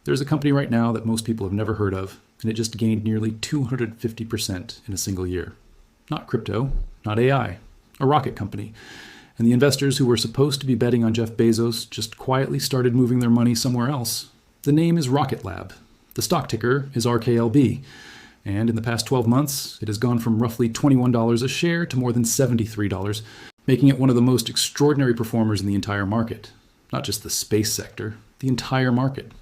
There's a company right now that most people have never heard of, and it just gained nearly 250% in a single year. Not crypto, not AI, a rocket company. And the investors who were supposed to be betting on Jeff Bezos just quietly started moving their money somewhere else. The name is Rocket Lab. The stock ticker is RKLB. And in the past 12 months, it has gone from roughly $21 a share to more than $73, making it one of the most extraordinary performers in the entire market. Not just the space sector, the entire market.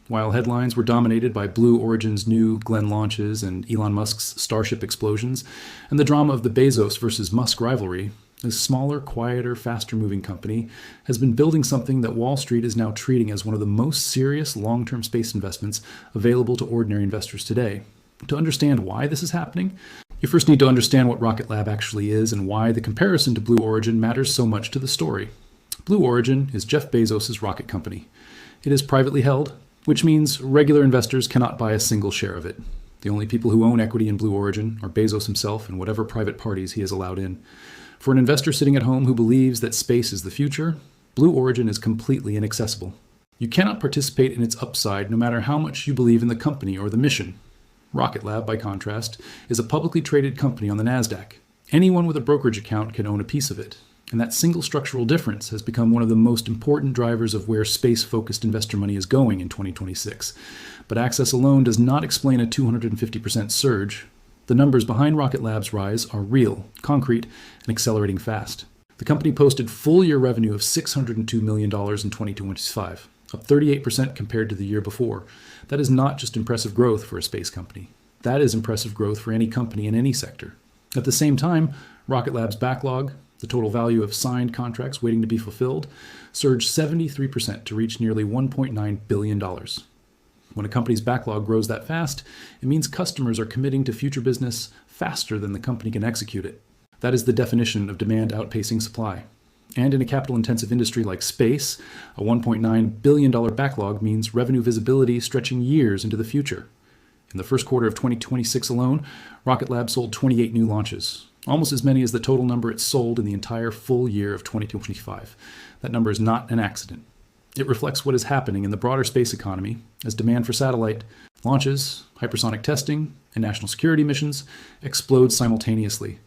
While headlines were dominated by Blue Origin's new Glenn launches and Elon Musk's Starship explosions, and the drama of the Bezos versus Musk rivalry, this smaller, quieter, faster-moving company has been building something that Wall Street is now treating as one of the most serious long-term space investments available to ordinary investors today. To understand why this is happening, you first need to understand what Rocket Lab actually is and why the comparison to Blue Origin matters so much to the story. Blue Origin is Jeff Bezos' rocket company. It is privately held, which means regular investors cannot buy a single share of it. The only people who own equity in Blue Origin are Bezos himself and whatever private parties he has allowed in. For an investor sitting at home who believes that space is the future, Blue Origin is completely inaccessible. You cannot participate in its upside no matter how much you believe in the company or the mission. Rocket Lab, by contrast, is a publicly traded company on the NASDAQ. Anyone with a brokerage account can own a piece of it. And that single structural difference has become one of the most important drivers of where space-focused investor money is going in 2026. But access alone does not explain a 250% surge. The numbers behind Rocket Lab's rise are real, concrete, and accelerating fast. The company posted full-year revenue of $602 million in 2025, up 38% compared to the year before. That is not just impressive growth for a space company. That is impressive growth for any company in any sector. At the same time, Rocket Lab's backlog, the total value of signed contracts waiting to be fulfilled, surged 73% to reach nearly $1.9 billion. When a company's backlog grows that fast, it means customers are committing to future business faster than the company can execute it. That is the definition of demand outpacing supply. And in a capital-intensive industry like space, a $1.9 billion backlog means revenue visibility stretching years into the future. In the first quarter of 2026 alone, Rocket Lab sold 28 new launches, almost as many as the total number it sold in the entire full year of 2025. That number is not an accident. It reflects what is happening in the broader space economy as demand for satellite launches, hypersonic testing, and national security missions explode simultaneously.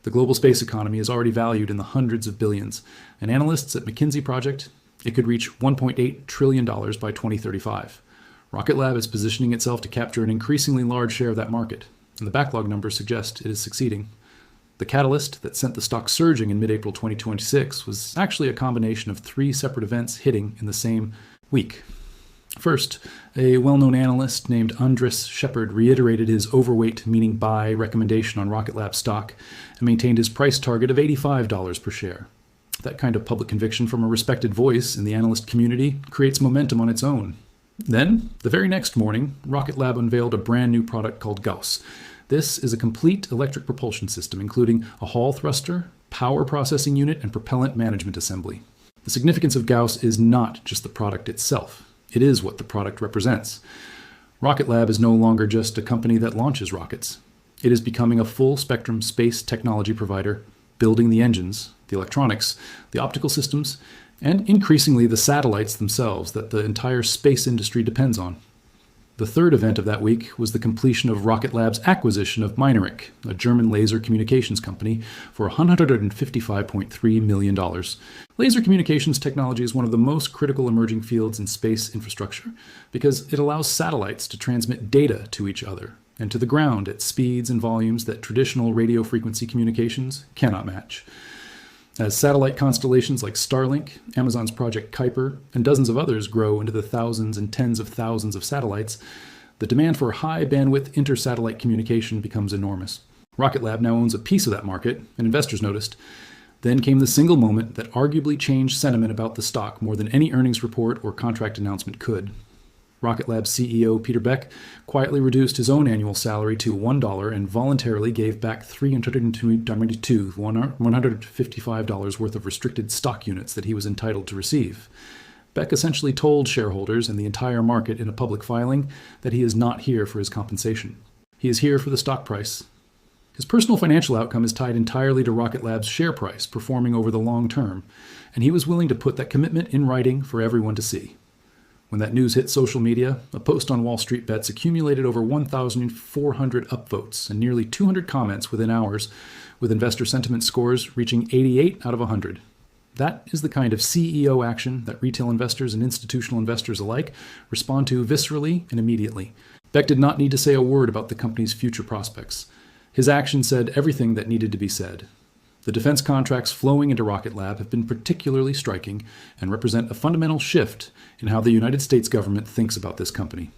The global space economy is already valued in the hundreds of billions, and analysts at McKinsey project it could reach $1.8 trillion by 2035. Rocket Lab is positioning itself to capture an increasingly large share of that market, and the backlog numbers suggest it is succeeding. The catalyst that sent the stock surging in mid-April 2026 was actually a combination of three separate events hitting in the same week. First, a well-known analyst named Andres Shepard reiterated his overweight, meaning buy, recommendation on Rocket Lab stock and maintained his price target of $85 per share. That kind of public conviction from a respected voice in the analyst community creates momentum on its own. Then, the very next morning, Rocket Lab unveiled a brand new product called Gauss. This is a complete electric propulsion system, including a Hall thruster, power processing unit, and propellant management assembly. The significance of Gauss is not just the product itself. It is what the product represents. Rocket Lab is no longer just a company that launches rockets. It is becoming a full-spectrum space technology provider, building the engines, the electronics, the optical systems, and increasingly the satellites themselves that the entire space industry depends on. The third event of that week was the completion of Rocket Lab's acquisition of Mynaric, a German laser communications company, for $155.3 million. Laser communications technology is one of the most critical emerging fields in space infrastructure because it allows satellites to transmit data to each other and to the ground at speeds and volumes that traditional radio frequency communications cannot match. As satellite constellations like Starlink, Amazon's Project Kuiper, and dozens of others grow into the thousands and tens of thousands of satellites, the demand for high-bandwidth inter-satellite communication becomes enormous. Rocket Lab now owns a piece of that market, and investors noticed. Then came the single moment that arguably changed sentiment about the stock more than any earnings report or contract announcement could. Rocket Lab CEO Peter Beck quietly reduced his own annual salary to $1 and voluntarily gave back $155 worth of restricted stock units that he was entitled to receive. Beck essentially told shareholders and the entire market in a public filing that he is not here for his compensation. He is here for the stock price. His personal financial outcome is tied entirely to Rocket Lab's share price performing over the long term, and he was willing to put that commitment in writing for everyone to see. When that news hit social media, a post on Wall Street Bets accumulated over 1,400 upvotes and nearly 200 comments within hours, with investor sentiment scores reaching 88 out of 100. That is the kind of CEO action that retail investors and institutional investors alike respond to viscerally and immediately. Beck did not need to say a word about the company's future prospects. His action said everything that needed to be said. The defense contracts flowing into Rocket Lab have been particularly striking and represent a fundamental shift in how the United States government thinks about this company.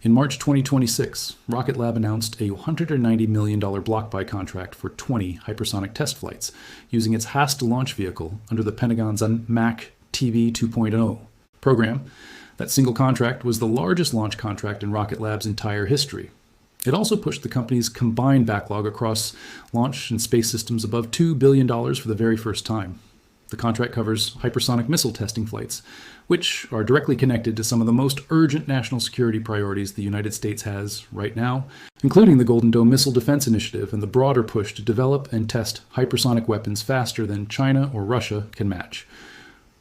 In March 2026, Rocket Lab announced a $190 million block buy contract for 20 hypersonic test flights using its HAST launch vehicle under the Pentagon's MAC TV 2.0 program. That single contract was the largest launch contract in Rocket Lab's entire history. It also pushed the company's combined backlog across launch and space systems above $2 billion for the very first time. The contract covers hypersonic missile testing flights, which are directly connected to some of the most urgent national security priorities the United States has right now, including the Golden Dome Missile Defense Initiative and the broader push to develop and test hypersonic weapons faster than China or Russia can match.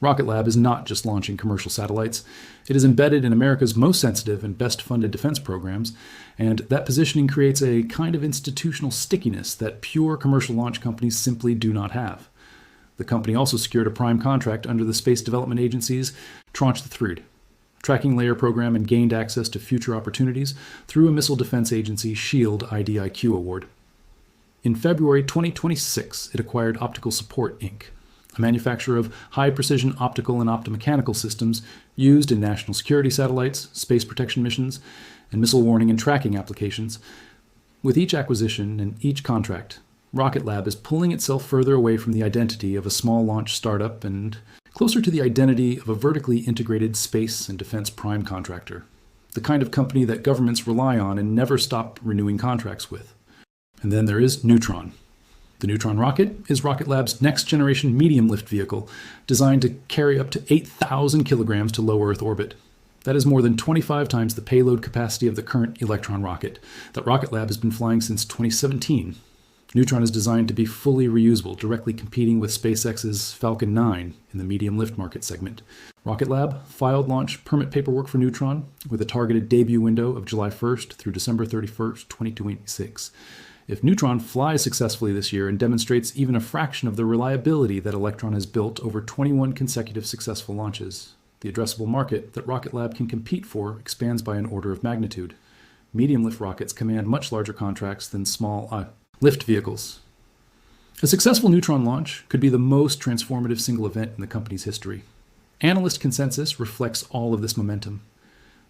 Rocket Lab is not just launching commercial satellites. It is embedded in America's most sensitive and best-funded defense programs, and that positioning creates a kind of institutional stickiness that pure commercial launch companies simply do not have. The company also secured a prime contract under the Space Development Agency's Tranche 3 tracking layer program and gained access to future opportunities through a Missile Defense Agency SHIELD IDIQ award. In February 2026, it acquired Optical Support, Inc., a manufacturer of high-precision optical and optomechanical systems used in national security satellites, space protection missions, and missile warning and tracking applications. With each acquisition and each contract, Rocket Lab is pulling itself further away from the identity of a small launch startup and closer to the identity of a vertically integrated space and defense prime contractor, the kind of company that governments rely on and never stop renewing contracts with. And then there is Neutron. The Neutron rocket is Rocket Lab's next-generation medium-lift vehicle designed to carry up to 8,000 kilograms to low Earth orbit. That is more than 25 times the payload capacity of the current Electron rocket that Rocket Lab has been flying since 2017. Neutron is designed to be fully reusable, directly competing with SpaceX's Falcon 9 in the medium-lift market segment. Rocket Lab filed launch permit paperwork for Neutron with a targeted debut window of July 1st through December 31st, 2026. If Neutron flies successfully this year and demonstrates even a fraction of the reliability that Electron has built over 21 consecutive successful launches, the addressable market that Rocket Lab can compete for expands by an order of magnitude. Medium-lift rockets command much larger contracts than small lift vehicles. A successful Neutron launch could be the most transformative single event in the company's history. Analyst consensus reflects all of this momentum.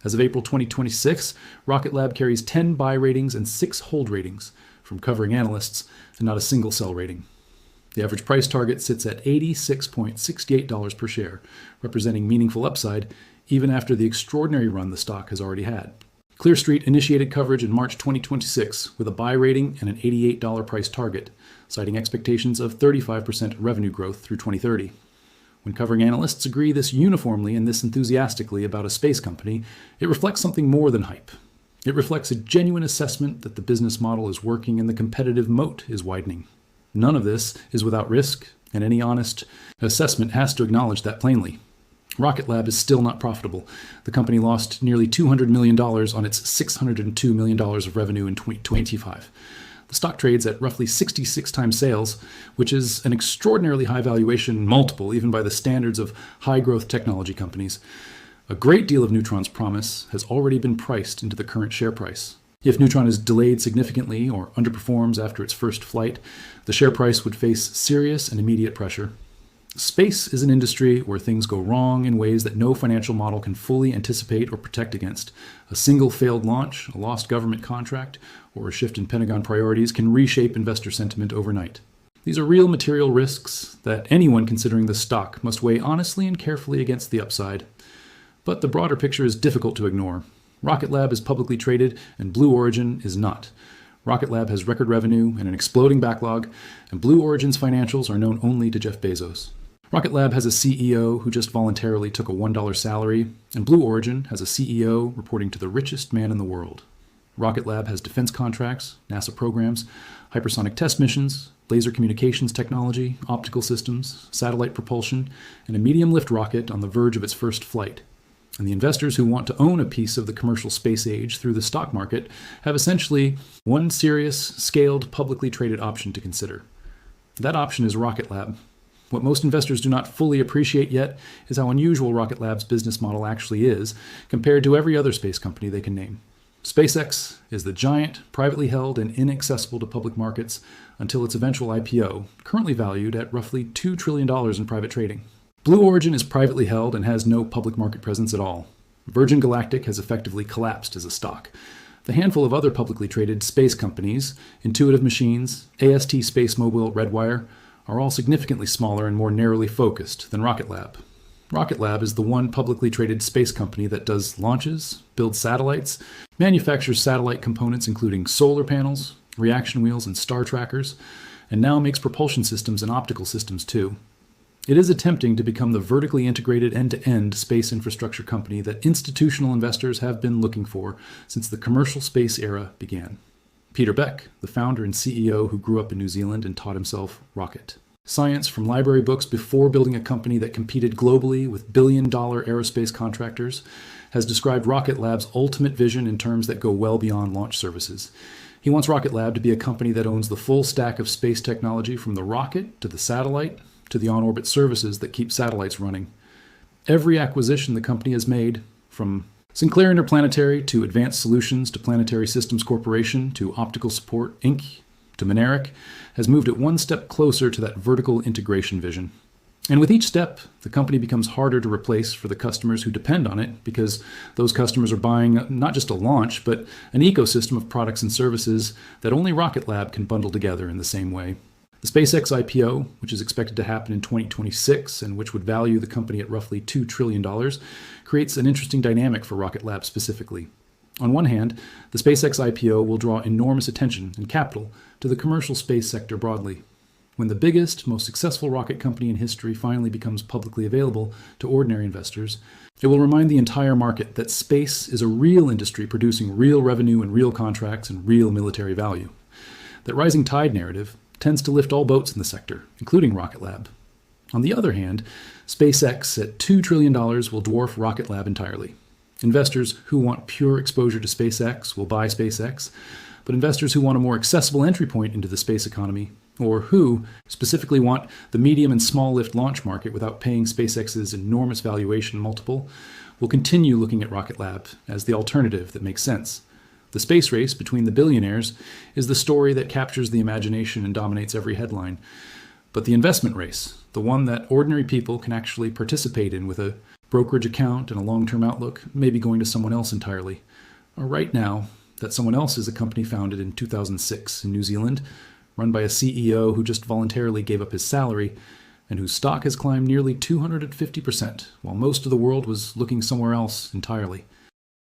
As of April 2026, Rocket Lab carries 10 buy ratings and 6 hold ratings from covering analysts, and not a single sell rating. The average price target sits at $86.68 per share, representing meaningful upside even after the extraordinary run the stock has already had. Clear Street initiated coverage in March 2026 with a buy rating and an $88 price target, citing expectations of 35% revenue growth through 2030. When covering analysts agree this uniformly and this enthusiastically about a space company, it reflects something more than hype. It reflects a genuine assessment that the business model is working and the competitive moat is widening. None of this is without risk, and any honest assessment has to acknowledge that plainly. Rocket Lab is still not profitable. The company lost nearly $200 million on its $602 million of revenue in 2025. The stock trades at roughly 66 times sales, which is an extraordinarily high valuation multiple even by the standards of high-growth technology companies. A great deal of Neutron's promise has already been priced into the current share price. If Neutron is delayed significantly or underperforms after its first flight, the share price would face serious and immediate pressure. Space is an industry where things go wrong in ways that no financial model can fully anticipate or protect against. A single failed launch, a lost government contract, or a shift in Pentagon priorities can reshape investor sentiment overnight. These are real material risks that anyone considering the stock must weigh honestly and carefully against the upside. But the broader picture is difficult to ignore. Rocket Lab is publicly traded, and Blue Origin is not. Rocket Lab has record revenue and an exploding backlog, and Blue Origin's financials are known only to Jeff Bezos. Rocket Lab has a CEO who just voluntarily took a $1 salary, and Blue Origin has a CEO reporting to the richest man in the world. Rocket Lab has defense contracts, NASA programs, hypersonic test missions, laser communications technology, optical systems, satellite propulsion, and a medium-lift rocket on the verge of its first flight. And the investors who want to own a piece of the commercial space age through the stock market have essentially one serious, scaled, publicly traded option to consider. That option is Rocket Lab. What most investors do not fully appreciate yet is how unusual Rocket Lab's business model actually is compared to every other space company they can name. SpaceX is the giant, privately held, and inaccessible to public markets until its eventual IPO, currently valued at roughly $2 trillion in private trading. Blue Origin is privately held and has no public market presence at all. Virgin Galactic has effectively collapsed as a stock. The handful of other publicly traded space companies, Intuitive Machines, AST Space Mobile, Redwire, are all significantly smaller and more narrowly focused than Rocket Lab. Rocket Lab is the one publicly traded space company that does launches, builds satellites, manufactures satellite components including solar panels, reaction wheels, and star trackers, and now makes propulsion systems and optical systems too. It is attempting to become the vertically integrated end-to-end space infrastructure company that institutional investors have been looking for since the commercial space era began. Peter Beck, the founder and CEO who grew up in New Zealand and taught himself rocket science from library books before building a company that competed globally with billion-dollar aerospace contractors, has described Rocket Lab's ultimate vision in terms that go well beyond launch services. He wants Rocket Lab to be a company that owns the full stack of space technology from the rocket to the satellite to the on-orbit services that keep satellites running. Every acquisition the company has made, from Sinclair Interplanetary to Advanced Solutions to Planetary Systems Corporation to Optical Support Inc. to Mynaric, has moved it one step closer to that vertical integration vision. And with each step, the company becomes harder to replace for the customers who depend on it because those customers are buying not just a launch, but an ecosystem of products and services that only Rocket Lab can bundle together in the same way. The SpaceX IPO, which is expected to happen in 2026 and which would value the company at roughly $2 trillion, creates an interesting dynamic for Rocket Lab specifically. On one hand, the SpaceX IPO will draw enormous attention and capital to the commercial space sector broadly. When the biggest, most successful rocket company in history finally becomes publicly available to ordinary investors, it will remind the entire market that space is a real industry producing real revenue and real contracts and real military value. That rising tide narrative tends to lift all boats in the sector, including Rocket Lab. On the other hand, SpaceX at $2 trillion will dwarf Rocket Lab entirely. Investors who want pure exposure to SpaceX will buy SpaceX, but investors who want a more accessible entry point into the space economy, or who specifically want the medium and small lift launch market without paying SpaceX's enormous valuation multiple, will continue looking at Rocket Lab as the alternative that makes sense. The space race between the billionaires is the story that captures the imagination and dominates every headline. But the investment race, the one that ordinary people can actually participate in with a brokerage account and a long-term outlook, may be going to someone else entirely. Or right now, that someone else is a company founded in 2006 in New Zealand, run by a CEO who just voluntarily gave up his salary, and whose stock has climbed nearly 250%, while most of the world was looking somewhere else entirely.